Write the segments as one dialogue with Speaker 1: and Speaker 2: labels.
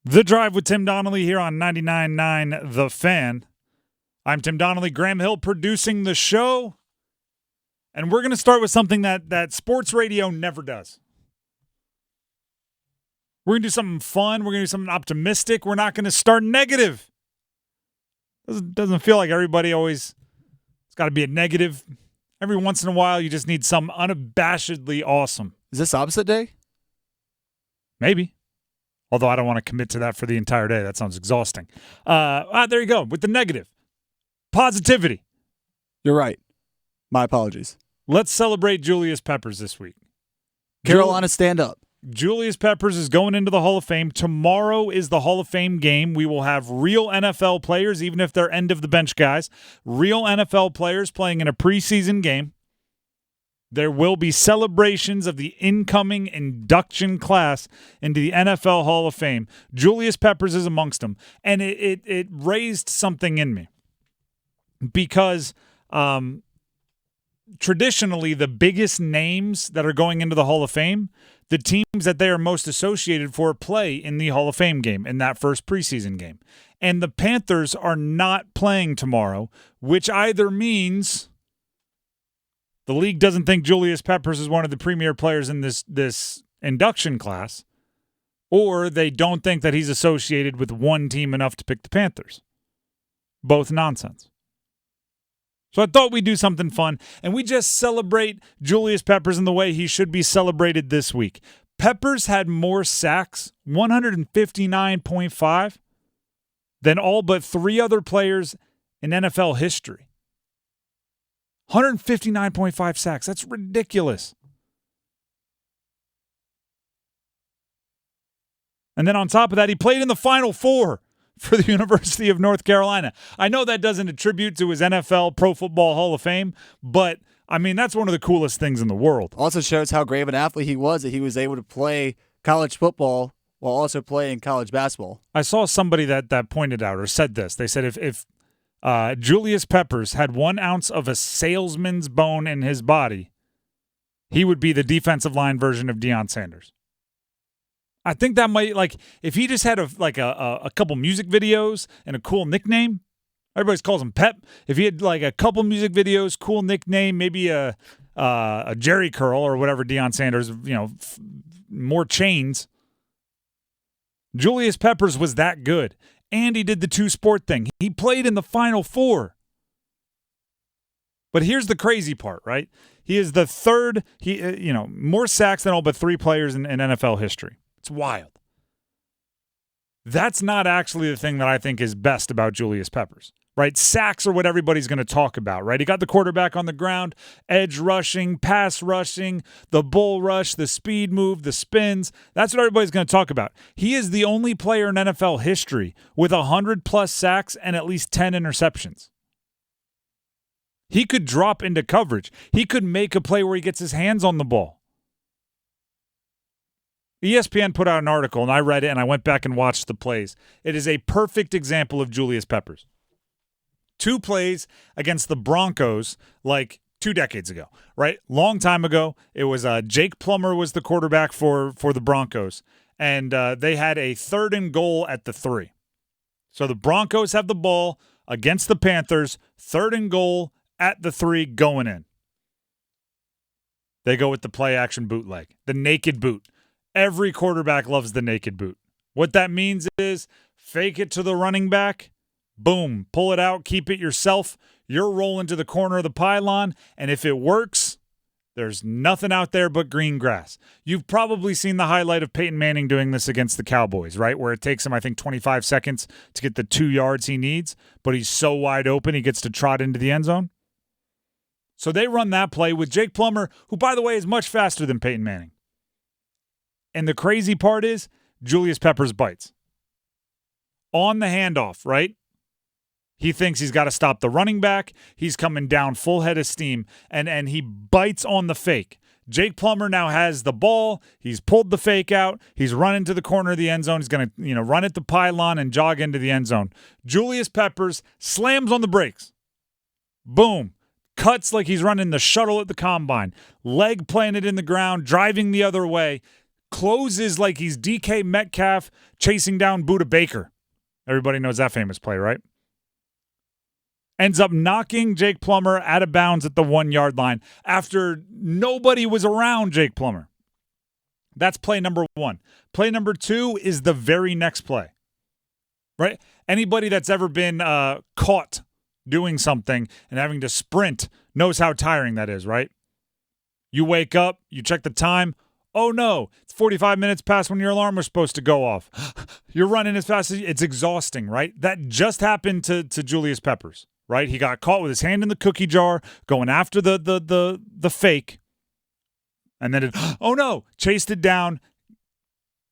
Speaker 1: The Drive with Tim Donnelly here on 99.9 The Fan. I'm Tim Donnelly, Graham Hill producing the show. And we're going to start with something that sports radio never does. We're going to do something fun. We're going to do something optimistic. We're not going to start negative. Doesn't feel like everybody always, it's got to be a negative. Every once in a while, you just need some unabashedly awesome.
Speaker 2: Is this opposite day?
Speaker 1: Maybe. Although I don't want to commit to that for the entire day. That sounds exhausting. There you go. With the negative. Positivity.
Speaker 2: You're right. My apologies.
Speaker 1: Let's celebrate Julius Peppers this week.
Speaker 2: Carolina, stand up.
Speaker 1: Julius Peppers is going into the Hall of Fame. Tomorrow is the Hall of Fame game. We will have real NFL players, even if they're end-of-the-bench guys. Real NFL players playing in a preseason game. There will be celebrations of the incoming induction class into the NFL Hall of Fame. Julius Peppers is amongst them. And it raised something in me. Because traditionally, the biggest names that are going into the Hall of Fame, the teams that they are most associated for play in the Hall of Fame game, in that first preseason game. And the Panthers are not playing tomorrow, which either means the league doesn't think Julius Peppers is one of the premier players in this induction class, or they don't think that he's associated with one team enough to pick the Panthers. Both nonsense. So I thought we'd do something fun, and we just celebrate Julius Peppers in the way he should be celebrated this week. Peppers had more sacks, 159.5, than all but three other players in NFL history. 159.5 sacks. That's ridiculous. And then on top of that, he played in the Final Four for the University of North Carolina. I know that doesn't attribute to his NFL Pro Football Hall of Fame, but, I mean, that's one of the coolest things in the world.
Speaker 2: Also shows how great of an athlete he was, that he was able to play college football while also playing college basketball.
Speaker 1: I saw somebody that pointed out or said this. They said if Julius Peppers had 1 ounce of a salesman's bone in his body, he would be the defensive line version of Deion Sanders. I think that might, like, if he just had a couple music videos and a cool nickname, everybody calls him Pep. If he had like a couple music videos, cool nickname, maybe a Jerry curl or whatever Deion Sanders, more chains. Julius Peppers was that good. And he did the two-sport thing. He played in the Final Four. But here's the crazy part, right? He is the third, more sacks than all but three players in NFL history. It's wild. That's not actually the thing that I think is best about Julius Peppers, right? Sacks are what everybody's going to talk about, right? He got the quarterback on the ground, edge rushing, pass rushing, the bull rush, the speed move, the spins. That's what everybody's going to talk about. He is the only player in NFL history with 100-plus sacks and at least 10 interceptions. He could drop into coverage. He could make a play where he gets his hands on the ball. ESPN put out an article, and I read it, and I went back and watched the plays. It is a perfect example of Julius Peppers. 2 plays against the Broncos like 2 decades ago, right? Long time ago, it was Jake Plummer was the quarterback for the Broncos, and they had a 3rd and goal at the 3. So the Broncos have the ball against the Panthers, 3rd and goal at the 3 going in. They go with the play-action bootleg, the naked boot. Every quarterback loves the naked boot. What that means is fake it to the running back, boom, pull it out, keep it yourself. You're rolling to the corner of the pylon, and if it works, there's nothing out there but green grass. You've probably seen the highlight of Peyton Manning doing this against the Cowboys, right, where it takes him, I think, 25 seconds to get the 2 yards he needs, but he's so wide open he gets to trot into the end zone. So they run that play with Jake Plummer, who, by the way, is much faster than Peyton Manning. And the crazy part is Julius Peppers bites. On the handoff, right? He thinks he's got to stop the running back. He's coming down full head of steam, and he bites on the fake. Jake Plummer now has the ball. He's pulled the fake out. He's running to the corner of the end zone. He's going to, run at the pylon and jog into the end zone. Julius Peppers slams on the brakes. Boom. Cuts like he's running the shuttle at the combine. Leg planted in the ground, driving the other way. closes like he's DK Metcalf chasing down Budda Baker. Everybody knows that famous play, right? Ends up knocking Jake Plummer out of bounds at the 1-yard line after nobody was around Jake Plummer. That's play number 1. Play number 2 is the very next play, right? Anybody that's ever been caught doing something and having to sprint knows how tiring that is, right? You wake up, you check the time. Oh, no, it's 45 minutes past when your alarm was supposed to go off. You're running as fast as it's exhausting, right? That just happened to Julius Peppers, right? He got caught with his hand in the cookie jar going after the fake. And then oh, no, chased it down,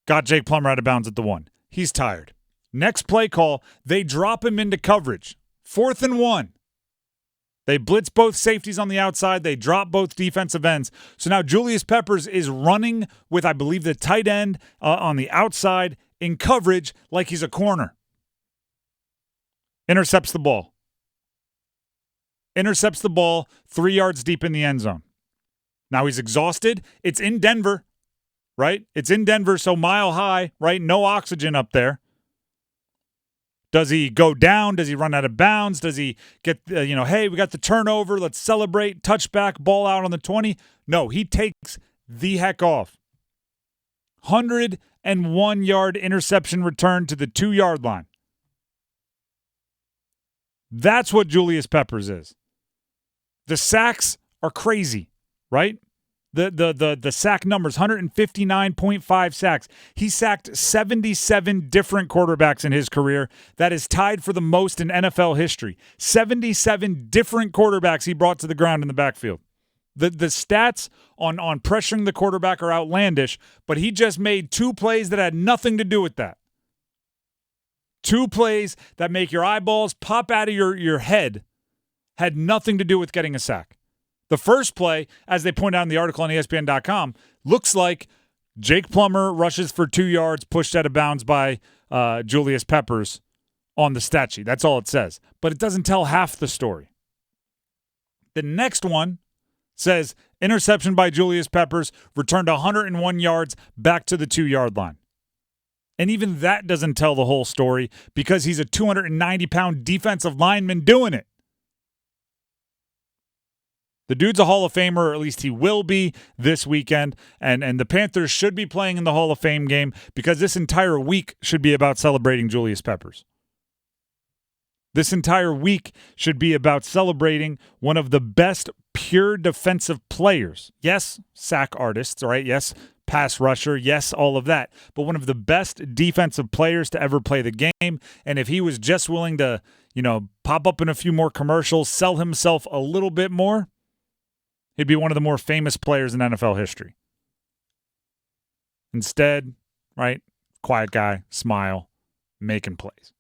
Speaker 1: got Jake Plummer out of bounds at the 1. He's tired. Next play call, they drop him into coverage. 4th and 1. They blitz both safeties on the outside. They drop both defensive ends. So now Julius Peppers is running with, I believe, the tight end on the outside in coverage like he's a corner. Intercepts the ball. 3 yards deep in the end zone. Now he's exhausted. It's in Denver, right? It's in Denver, so mile high, right? No oxygen up there. Does he go down? Does he run out of bounds? Does he get, hey, we got the turnover. Let's celebrate. Touchback, ball out on the 20. No, he takes the heck off. 101-yard interception return to the 2-yard line. That's what Julius Peppers is. The sacks are crazy, right? The sack numbers, 159.5 sacks. He sacked 77 different quarterbacks in his career. That is tied for the most in NFL history. 77 different quarterbacks he brought to the ground in the backfield. The stats on pressuring the quarterback are outlandish, but he just made 2 plays that had nothing to do with that. 2 plays that make your eyeballs pop out of your head had nothing to do with getting a sack. The first play, as they point out in the article on ESPN.com, looks like Jake Plummer rushes for 2 yards, pushed out of bounds by Julius Peppers on the stat sheet. That's all it says. But it doesn't tell half the story. The next one says interception by Julius Peppers, returned 101 yards back to the 2-yard line. And even that doesn't tell the whole story because he's a 290-pound defensive lineman doing it. The dude's a Hall of Famer, or at least he will be this weekend, and the Panthers should be playing in the Hall of Fame game because this entire week should be about celebrating Julius Peppers. This entire week should be about celebrating one of the best pure defensive players. Yes, sack artists, right? Yes, pass rusher. Yes, all of that. But one of the best defensive players to ever play the game. And if he was just willing to, pop up in a few more commercials, sell himself a little bit more, he'd be one of the more famous players in NFL history. Instead, right, quiet guy, smile, making plays.